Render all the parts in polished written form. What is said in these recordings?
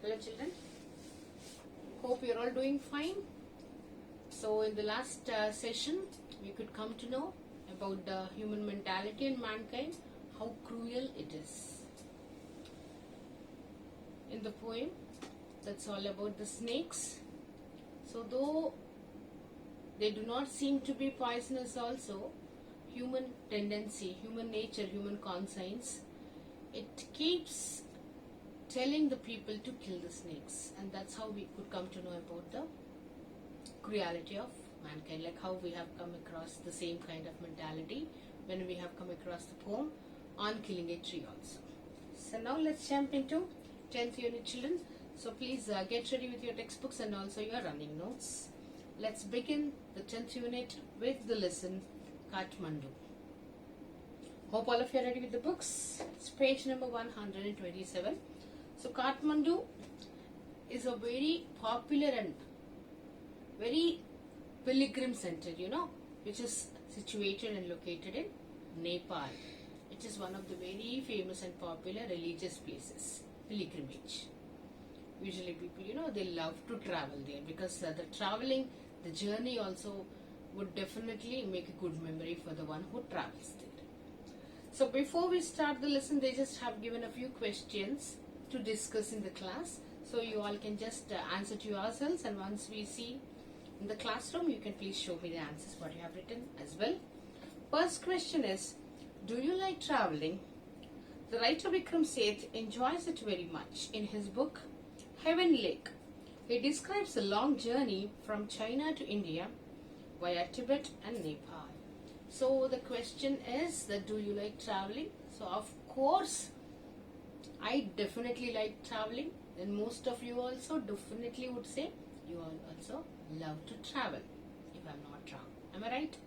Hello children, hope you're all doing fine. So in the last session we could come to know about the human mentality and mankind, how cruel it is. In the poem, that's all about the snakes. So though they do not seem to be poisonous also, human tendency, human nature, human conscience, it keeps telling the people to kill the snakes, and that's how we could come to know about the cruelty of mankind, like how we have come across the same kind of mentality when we have come across the poem on killing a tree also. So now let's jump into 10th unit children. So please get ready with your textbooks and also your running notes. Let's begin the 10th unit with the lesson Kathmandu. Hope all of you are ready with the books. It's page number 127. So Kathmandu is a very popular and very pilgrim center, which is situated and located in Nepal. It is one of the very famous and popular religious places, pilgrimage. Usually people, they love to travel there because the traveling, the journey also would definitely make a good memory for the one who travels there. So before we start the lesson, they just have given a few questions to discuss in the class. So you all can just answer to yourselves, and once we see in the classroom, you can please show me the answers what you have written as well. First question is, do you like traveling? The writer Vikram Seth enjoys it very much. In his book Heaven Lake, he describes a long journey from China to India via Tibet and Nepal. So the question is that, do you like traveling? So of course I definitely like traveling. Then most of you also definitely would say you all also love to travel, if I'm not wrong. Am I right?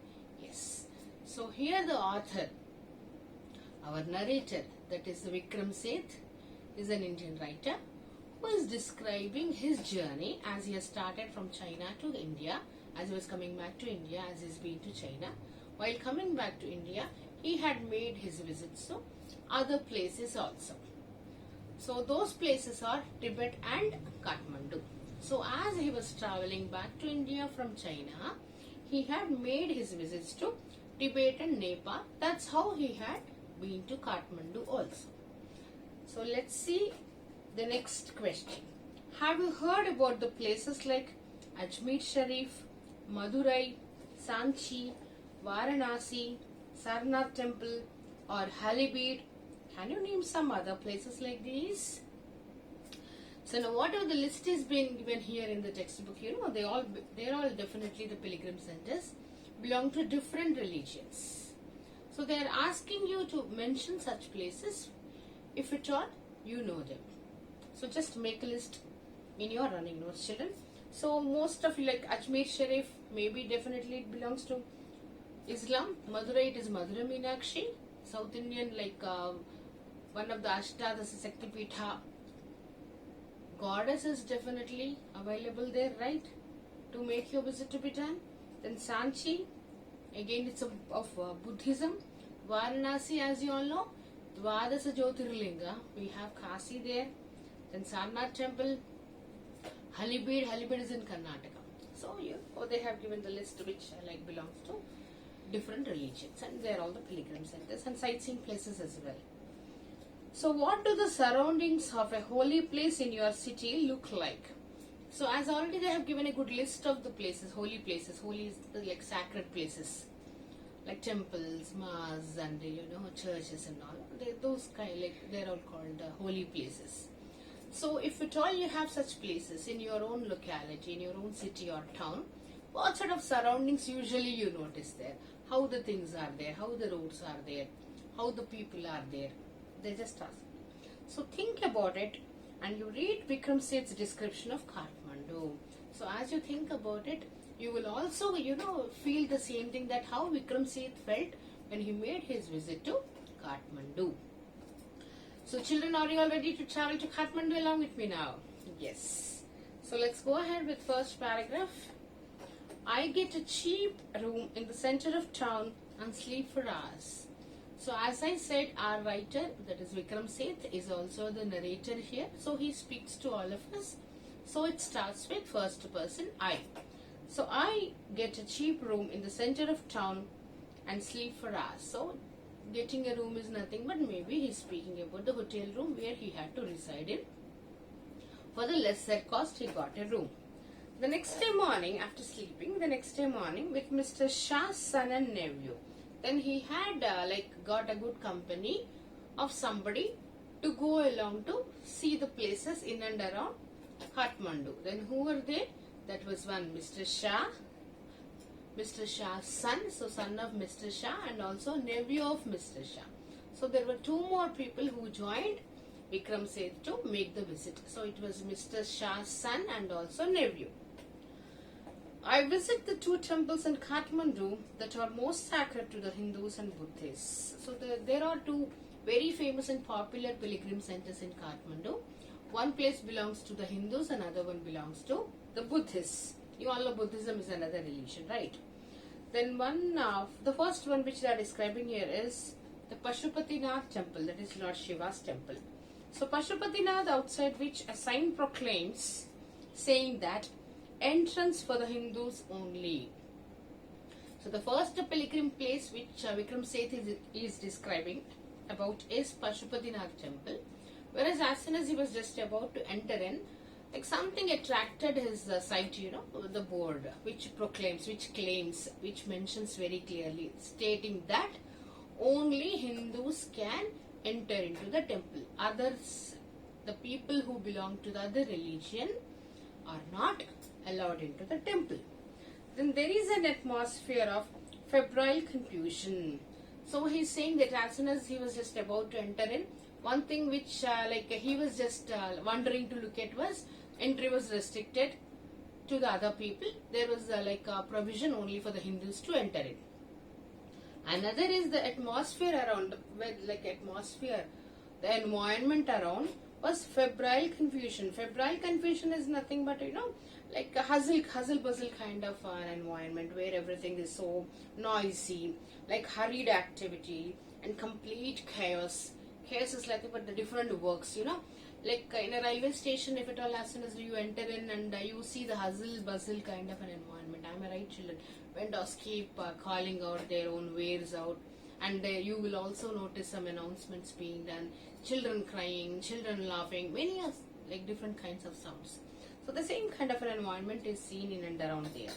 Yes. So here the author, our narrator, that is Vikram Seth, is an Indian writer who is describing his journey as he has started from China to India, as he was coming back to India, as he's been to China. While coming back to India, he had made his visits to other places also. So those places are Tibet and Kathmandu. So as he was traveling back to India from China, he had made his visits to Tibet and Nepal. That's how he had been to Kathmandu also. So let's see the next question. Have you heard about the places like Ajmer Sharif, Madurai, Sanchi, Varanasi, Sarnath Temple, or Halibid? Can you name some other places like these? So now whatever the list is being given here in the textbook, they're all definitely the pilgrim centers, belong to different religions. So they are asking you to mention such places, if at all you know them. So just make a list in your running notes, children. So most of you, like Ajmer Sharif, maybe definitely it belongs to Islam. Madurai, it is Madura Meenakshi. South Indian, like one of the Ashtadasa Shakti Pitha goddess is definitely available there, right? To make your visit to be done. Then Sanchi, again it's of Buddhism. Varanasi, as you all know, Dwadasa Jyotirlinga, we have Kasi there. Then Sarnath Temple. Halibid is in Karnataka. So they have given the list which belongs to different religions, and they are all the pilgrim centers and sightseeing places as well. So what do the surroundings of a holy place in your city look like? So as already they have given a good list of the places, holy places. Holy is like sacred places, like temples, mosques, and churches and all. Those kind, they're all called holy places. So if at all you have such places in your own locality, in your own city or town, what sort of surroundings usually you notice there? How the things are there, how the roads are there, how the people are there. They just ask. So think about it and you read Vikram Seth's description of Kathmandu. So as you think about it, you will also, feel the same thing, that how Vikram Seth felt when he made his visit to Kathmandu. So children, are you all ready to travel to Kathmandu along with me now? Yes. So let's go ahead with first paragraph. I get a cheap room in the center of town and sleep for hours. So as I said, our writer, that is Vikram Seth, is also the narrator here. So he speaks to all of us. So it starts with first person, I. So I get a cheap room in the center of town and sleep for hours. So getting a room is nothing but maybe he's speaking about the hotel room where he had to reside in. For the lesser cost, he got a room. The next day morning, after sleeping, with Mr. Shah's son and nephew, then he had got a good company of somebody to go along to see the places in and around Kathmandu. Then who were they? That was one Mr. Shah, Mr. Shah's son, so son of Mr. Shah, and also nephew of Mr. Shah. So there were two more people who joined Vikram Seth to make the visit. So it was Mr. Shah's son and also nephew. I visit the two temples in Kathmandu that are most sacred to the Hindus and Buddhists. So there are two very famous and popular pilgrim centers in Kathmandu. One place belongs to the Hindus, another one belongs to the Buddhists. You all know Buddhism is another religion, right? Then the first one which they are describing here is the Pashupatinath temple, that is Lord Shiva's temple. So Pashupatinath, outside which a sign proclaims saying that entrance for the Hindus only. So the first pilgrim place which Vikram Seth is describing about is Pashupatinath temple. Whereas as soon as he was just about to enter in, like something attracted his sight, the board which proclaims, which claims, which mentions very clearly, stating that only Hindus can enter into the temple. Others, the people who belong to the other religion, are not allowed into the temple. Then there is an atmosphere of febrile confusion. So he's saying that as soon as he was just about to enter in, one thing which he was just wondering to look at was entry was restricted to the other people. There was a provision only for the Hindus to enter in. Another is the atmosphere around, the environment around was febrile confusion. Febrile confusion is nothing but like a hustle bustle kind of an environment where everything is so noisy, like hurried activity and complete chaos. Chaos is like but the different works, like in a railway station, if at all as soon as you enter in and you see the hustle bustle kind of an environment. Am I right, children? Vendors keep calling out their own wares out, and you will also notice some announcements being done, children crying, children laughing, many like different kinds of sounds. So the same kind of an environment is seen in and around there.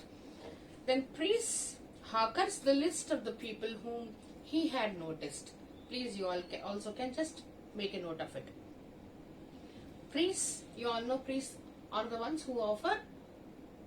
Then priests, hawkers, the list of the people whom he had noticed. Please, you all also can just make a note of it. Priests, you all know priests are the ones who offer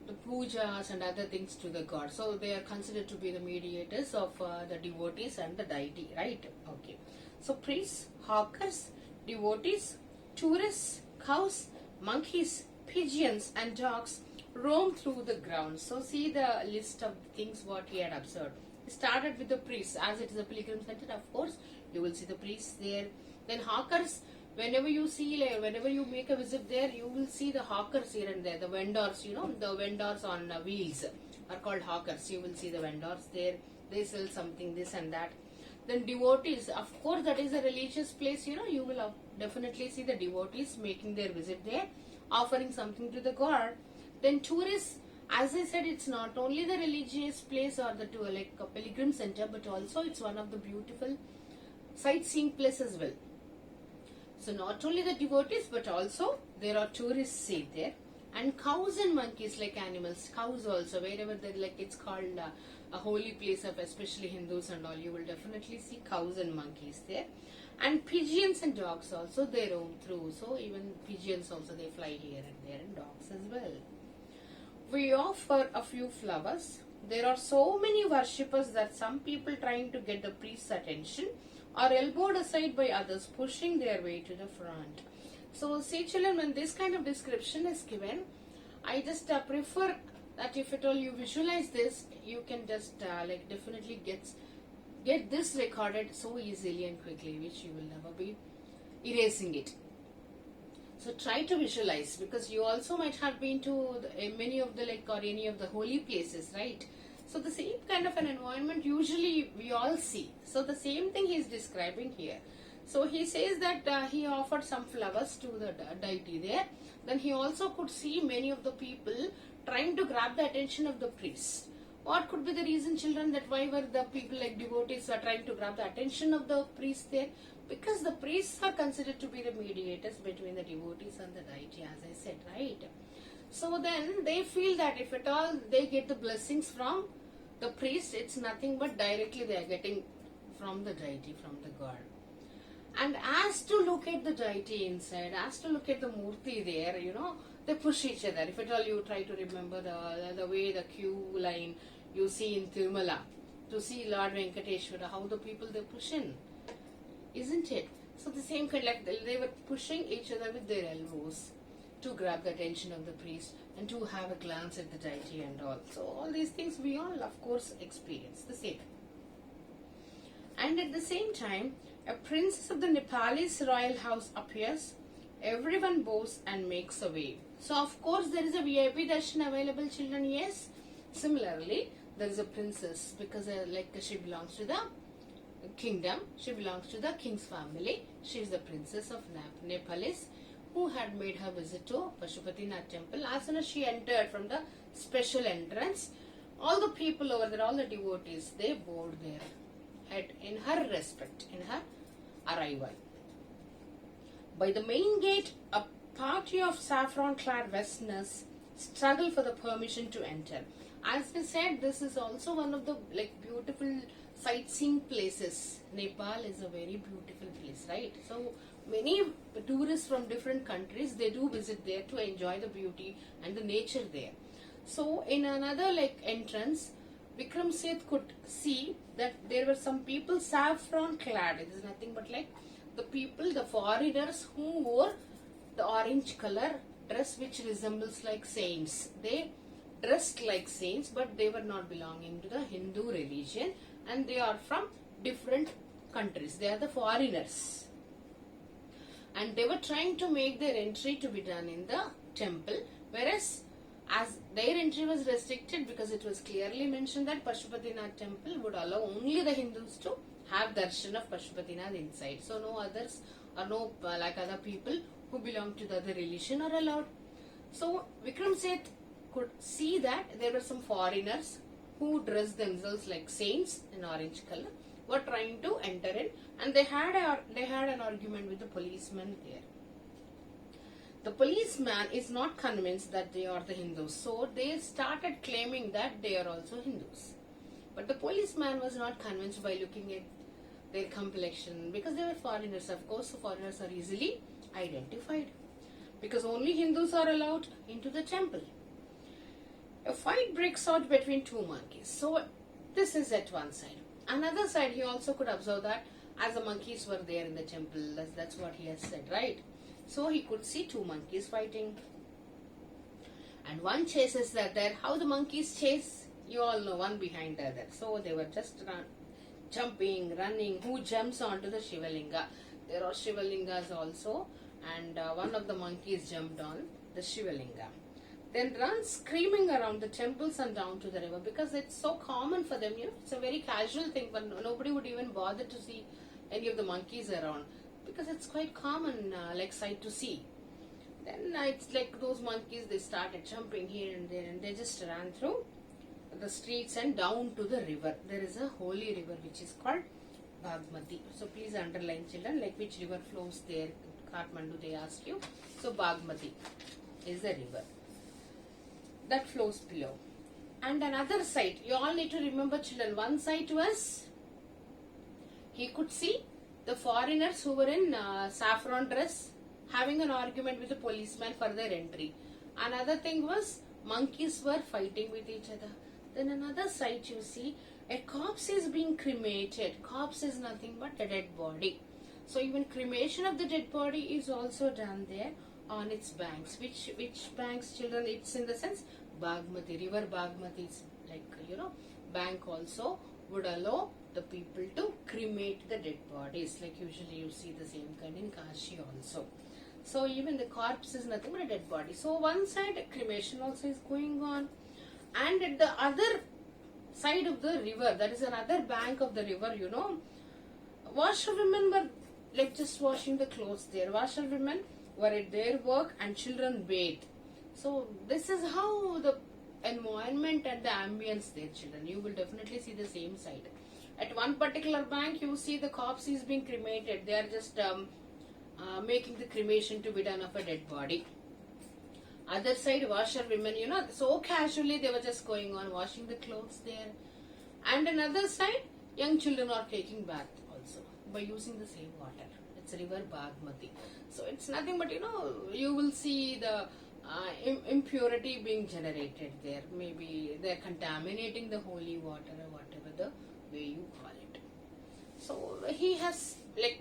the pujas and other things to the god. So they are considered to be the mediators of the devotees and the deity, right? Okay. So priests, hawkers, devotees, tourists, cows, monkeys, pigeons and dogs roam through the grounds. So see the list of things what he had observed. He started with the priests. As it is a pilgrim center, of course, you will see the priests there. Then hawkers, whenever you make a visit there, you will see the hawkers here and there. The vendors, the vendors on wheels are called hawkers. You will see the vendors there. They sell something, this and that. Then devotees, of course, that is a religious place, you will definitely see the devotees making their visit there, offering something to the god. Then tourists, as I said, it's not only the religious place or the a pilgrim center, but also it's one of the beautiful sightseeing places as well. So not only the devotees, but also there are tourists see there, and cows and monkeys like animals. Cows also, wherever they it's called a holy place of especially Hindus and all, you will definitely see cows and monkeys there. And pigeons and dogs also, they roam through. So even pigeons also, they fly here and there, and dogs as well. We offer a few flowers. There are so many worshippers that some people trying to get the priest's attention are elbowed aside by others pushing their way to the front. So see children, when this kind of description is given, I just prefer that if at all you visualize this, you can just definitely get this recorded so easily and quickly, which you will never be erasing it. So try to visualize, because you also might have been to many of the or any of the holy places, right? So the same kind of an environment usually we all see. So the same thing he is describing here. So he says that he offered some flowers to the deity there. Then he also could see many of the people trying to grab the attention of the priest. What could be the reason, children, that why were the people like devotees are trying to grab the attention of the priest there? Because the priests are considered to be the mediators between the devotees and the deity, as I said, right? So then they feel that if at all they get the blessings from the priest, it's nothing but directly they are getting from the deity, from the god. And as to look at the deity inside, as to look at the murti there, they push each other. If at all you try to remember the way the queue line you see in Tirumala to see Lord Venkateshwara, how the people they push in, isn't it? So the same kind, like they were pushing each other with their elbows to grab the attention of the priest and to have a glance at the deity and all. So all these things we all of course experience the same. And at the same time, a princess of the Nepalese royal house appears. Everyone bows and makes a way. So of course there is a VIP darshan available, children. Yes. Similarly, there is a princess because she belongs to the kingdom. She belongs to the king's family. She is the princess of Nepalese who had made her visit to Pashupatinath temple. As soon as she entered from the special entrance, all the people over there, all the devotees, they bowed their head in her respect, in her arrival. By the main gate, a party of saffron-clad Westerners struggle for the permission to enter. As I said, this is also one of the beautiful sightseeing places. Nepal is a very beautiful place, right? So many tourists from different countries, they do visit there to enjoy the beauty and the nature there. So in another entrance, Vikram Seth could see that there were some people saffron clad. It is nothing but the people, the foreigners who wore the orange color dress which resembles like saints. They dressed like saints, but they were not belonging to the Hindu religion and they are from different countries. They are the foreigners. And they were trying to make their entry to be done in the temple, whereas as their entry was restricted because it was clearly mentioned that Pashupatinath temple would allow only the Hindus to have darshan of Pashupatinath inside. So no others or no other people who belong to the other religion are allowed. So Vikram Seth could see that there were some foreigners who dressed themselves like saints in orange color were trying to enter in, and they had an argument with the policeman there. The policeman is not convinced that they are the Hindus, so they started claiming that they are also Hindus. But the policeman was not convinced by looking at their complexion because they were foreigners. Of course, the foreigners are easily identified because only Hindus are allowed into the temple. A fight breaks out between two monkeys. So this is at one side. Another side, he also could observe that as the monkeys were there in the temple, that's what he has said, right? So he could see two monkeys fighting. And one chases the other. How the monkeys chase? You all know, one behind the other. So they were just jumping, running. Who jumps onto the Shivalinga? There are Shivalingas also. And one of the monkeys jumped on the Shivalinga. Then runs screaming around the temples and down to the river because it's so common for them. It's a very casual thing, but nobody would even bother to see any of the monkeys around because it's quite common sight to see. Then it's like those monkeys, they started jumping here and there and they just ran through the streets and down to the river. There is a holy river which is called Bagmati. So please underline, children, which river flows there. Kathmandu, they ask you. So Bagmati is the river that flows below. And another side, you all need to remember, children, one side was he could see the foreigners who were in saffron dress having an argument with the policeman for their entry. Another thing was monkeys were fighting with each other. Then another side, you see, a corpse is being cremated. Corpse is nothing but a dead body. So even cremation of the dead body is also done there on its banks. Which banks, children? It's in the sense Bagmati, river Bagmati is bank also would allow the people to cremate the dead bodies. Usually you see the same kind in Kashi also. So even the corpse is nothing but a dead body. So one side cremation also is going on, and at the other side of the river, that is another bank of the river, washerwomen were like just washing the clothes there. Washerwomen were at their work and children bathed. So this is how the environment and the ambience there, children. You will definitely see the same side. At one particular bank, you see the corpse is being cremated. They are just making the cremation to be done of a dead body. Other side, washerwomen, so casually they were just going on washing the clothes there. And another side, young children are taking bath also by using the same water. It's river Bagmati. So it's nothing but, you will see the impurity being generated there. Maybe they're contaminating the holy water or whatever the way you call it. So he has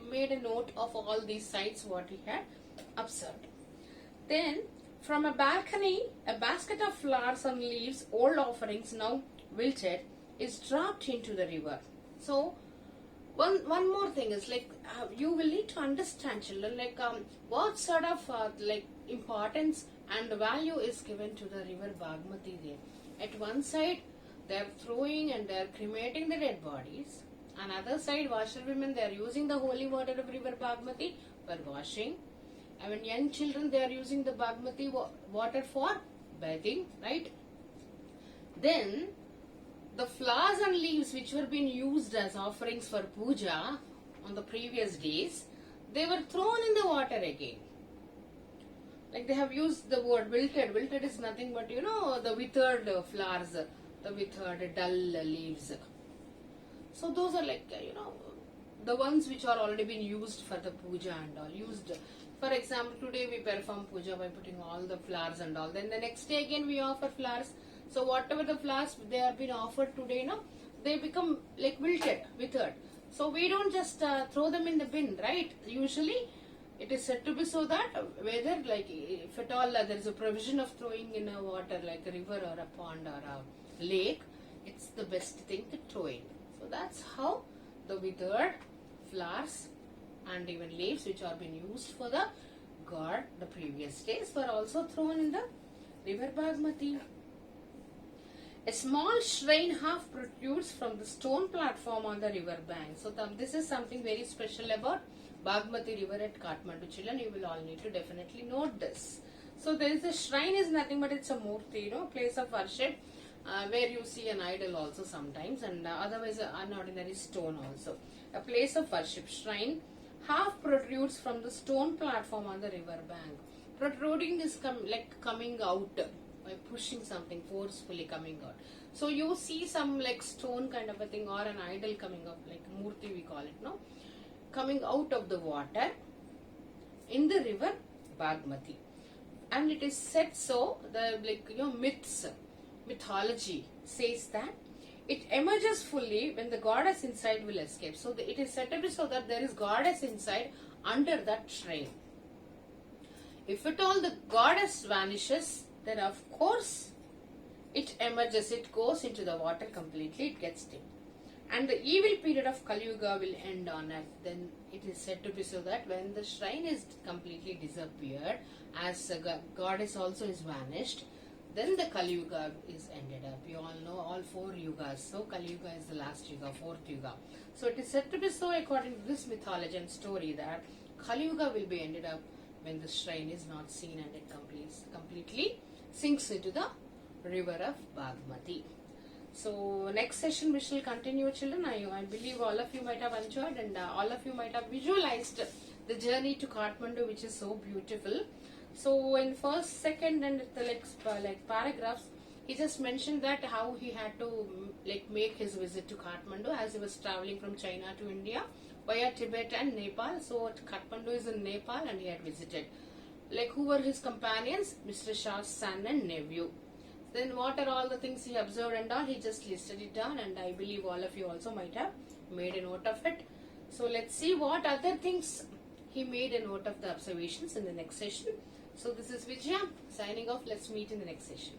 made a note of all these sites what he had observed. Then from a balcony, a basket of flowers and leaves, old offerings now wilted, is dropped into the river. So one more thing is you will need to understand, children, what sort of importance and value is given to the river Bagmati there. At one side, they are throwing and they are cremating the dead bodies. Another side, washerwomen, they are using the holy water of river Bagmati for washing. I mean, young children, they are using the Bagmati water for bathing, right? Then, the flowers and leaves which were being used as offerings for puja on the previous days, they were thrown in the water again. They have used the word wilted. Wilted is nothing but, the withered flowers, the withered dull leaves. So those are the ones which are already been used for the puja and all. Used, for example, today we perform puja by putting all the flowers and all. Then the next day again we offer flowers. So whatever the flowers they have been offered today, they become wilted, withered. So we don't just throw them in the bin, right? Usually it is said to be so that whether if at all there is a provision of throwing in a water like a river or a pond or a lake, it's the best thing to throw in. So that's how the withered flowers and even leaves which are being used for the god the previous days were also thrown in the river Bagmati. A small shrine half protrudes from the stone platform on the river bank. So this is something very special about Bagmati river at Kathmandu, children. You will all need to definitely note this. So there is a shrine is nothing but it's a murti, place of worship where you see an idol also sometimes, and otherwise an ordinary stone also. A place of worship, shrine, half protrudes from the stone platform on the river bank. Protruding is coming out by pushing something forcefully coming out. So you see some stone kind of a thing or an idol coming up, like murti we call it, coming out of the water in the river Bagmati. And it is said so, the mythology says that it emerges fully when the goddess inside will escape. So it is said to be so that there is goddess inside under that shrine. If at all the goddess vanishes, then of course it emerges, it goes into the water completely, it gets dim. And the evil period of Kali Yuga will end on earth. Then it is said to be so that when the shrine is completely disappeared, as the goddess also is vanished, then the Kali Yuga is ended up. You all know all 4 yugas. So Kali Yuga is the last yuga, 4th yuga. So it is said to be so according to this mythology and story that Kali Yuga will be ended up when the shrine is not seen and it completely sinks into the river of Bagmati. So next session we shall continue, children. I believe all of you might have enjoyed and all of you might have visualized the journey to Kathmandu, which is so beautiful. So in first, second and the paragraphs, he just mentioned that how he had to make his visit to Kathmandu as he was traveling from China to India via Tibet and Nepal. So Kathmandu is in Nepal and he had visited. Who were his companions? Mr. Shah's son and nephew. Then what are all the things he observed and all, he just listed it down, and I believe all of you also might have made a note of it. So let's see what other things he made a note of the observations in the next session. So this is Vijaya signing off. Let's meet in the next session.